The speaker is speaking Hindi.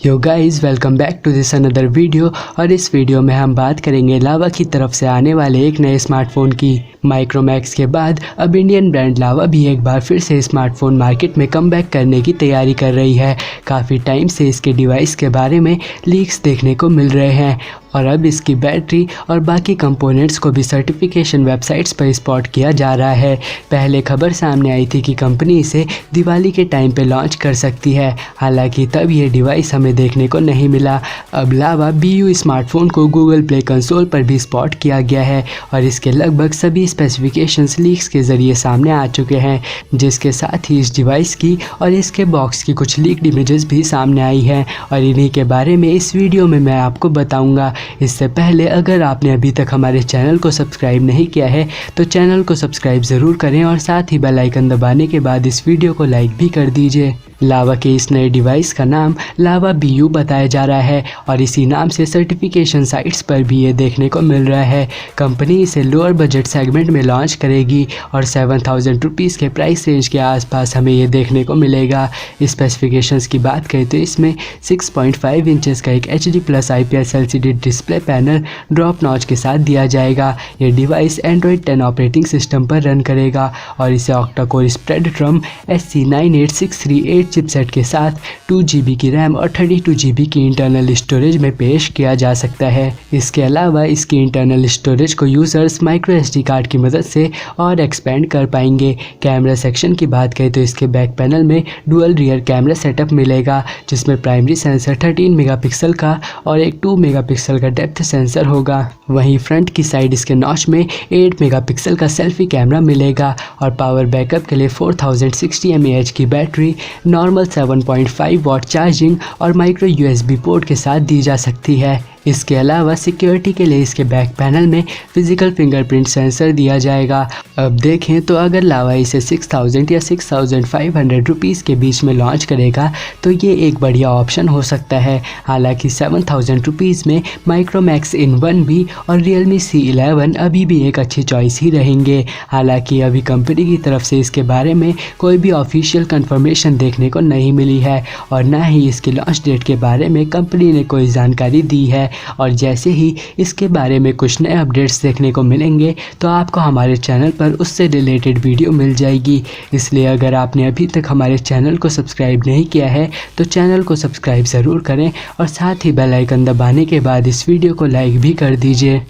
Yo guys welcome back to this another video. और इस वीडियो में हम बात करेंगे लावा की तरफ से आने वाले एक नए स्मार्टफोन की। माइक्रोमैक्स के बाद अब इंडियन ब्रांड लावा भी एक बार फिर से स्मार्टफोन मार्केट में कमबैक करने की तैयारी कर रही है। काफ़ी टाइम से इसके डिवाइस के बारे में लीक्स देखने को मिल रहे हैं और अब इसकी बैटरी और बाकी कंपोनेंट्स को भी सर्टिफिकेशन वेबसाइट्स पर स्पॉट किया जा रहा है। पहले खबर सामने आई थी कि कंपनी इसे दिवाली के टाइम पे लॉन्च कर सकती है, हालांकि तब ये डिवाइस हमें देखने को नहीं मिला। अब लावा BU स्मार्टफोन को गूगल प्ले कंसोल पर भी स्पॉट किया गया है और इसके लगभग सभी स्पेसिफिकेशंस लीक्स के ज़रिए सामने आ चुके हैं, जिसके साथ ही इस डिवाइस की और इसके बॉक्स की कुछ लीक्ड इमेजेस भी सामने आई हैं और इन्हीं के बारे में इस वीडियो में मैं आपको बताऊंगा। इससे पहले अगर आपने अभी तक हमारे चैनल को सब्सक्राइब नहीं किया है तो चैनल को सब्सक्राइब ज़रूर करें और साथ ही बेल आइकन दबाने के बाद इस वीडियो को लाइक भी कर दीजिए। लावा के इस नए डिवाइस का नाम लावा BU बताया जा रहा है और इसी नाम से सर्टिफिकेशन साइट्स पर भी ये देखने को मिल रहा है। कंपनी इसे लोअर बजट सेगमेंट में लॉन्च करेगी और 7000 रुपीज़ के प्राइस रेंज के आसपास हमें ये देखने को मिलेगा। स्पेसिफिकेशंस की बात करें तो इसमें 6.5 इंचेस का एक HD+ IPS LCD display panel drop notch के साथ दिया जाएगा। ये डिवाइस Android 10 ऑपरेटिंग सिस्टम पर रन करेगा और इसे octa core Spreadtrum SC98638 chipset के साथ 2GB की रैम और 32GB की इंटरनल स्टोरेज में पेश किया जा सकता है। इसके अलावा इसकी इंटरनल स्टोरेज को यूज़र्स माइक्रो SD कार्ड की मदद से और एक्सपेंड कर पाएंगे। कैमरा सेक्शन की बात करें तो इसके बैक पैनल में डुअल रियर कैमरा सेटअप मिलेगा, जिसमें प्राइमरी सेंसर 13 मेगापिक्सल का और एक 2 मेगापिक्सल का डेप्थ सेंसर होगा। वहीं फ्रंट की साइड इसके नॉच में 8 मेगापिक्सल का सेल्फी कैमरा मिलेगा और पावर बैकअप के लिए 4060 mAh की बैटरी, नॉर्मल 7.5 वॉट चार्जिंग और माइक्रो USB पोर्ट के साथ दी जा सकती है। इसके अलावा सिक्योरिटी के लिए इसके बैक पैनल में फिजिकल फिंगरप्रिंट सेंसर दिया जाएगा। अब देखें तो अगर लावा इसे 6000 या 6500 रुपीज़ के बीच में लॉन्च करेगा तो ये एक बढ़िया ऑप्शन हो सकता है। हालांकि 7000 रुपीज़ में माइक्रोमैक्स इन 1B और Realme C11 अभी भी एक अच्छी चॉइस ही रहेंगे। हालांकि अभी कंपनी की तरफ से इसके बारे में कोई भी ऑफिशियल कंफर्मेशन देखने को नहीं मिली है और ना ही इसके लॉन्च डेट के बारे में कंपनी ने कोई जानकारी दी है। और जैसे ही इसके बारे में कुछ नए अपडेट्स देखने को मिलेंगे तो आपको हमारे चैनल पर उससे रिलेटेड वीडियो मिल जाएगी। इसलिए अगर आपने अभी तक हमारे चैनल को सब्सक्राइब नहीं किया है तो चैनल को सब्सक्राइब ज़रूर करें और साथ ही बेल आइकन दबाने के बाद इस वीडियो को लाइक भी कर दीजिए।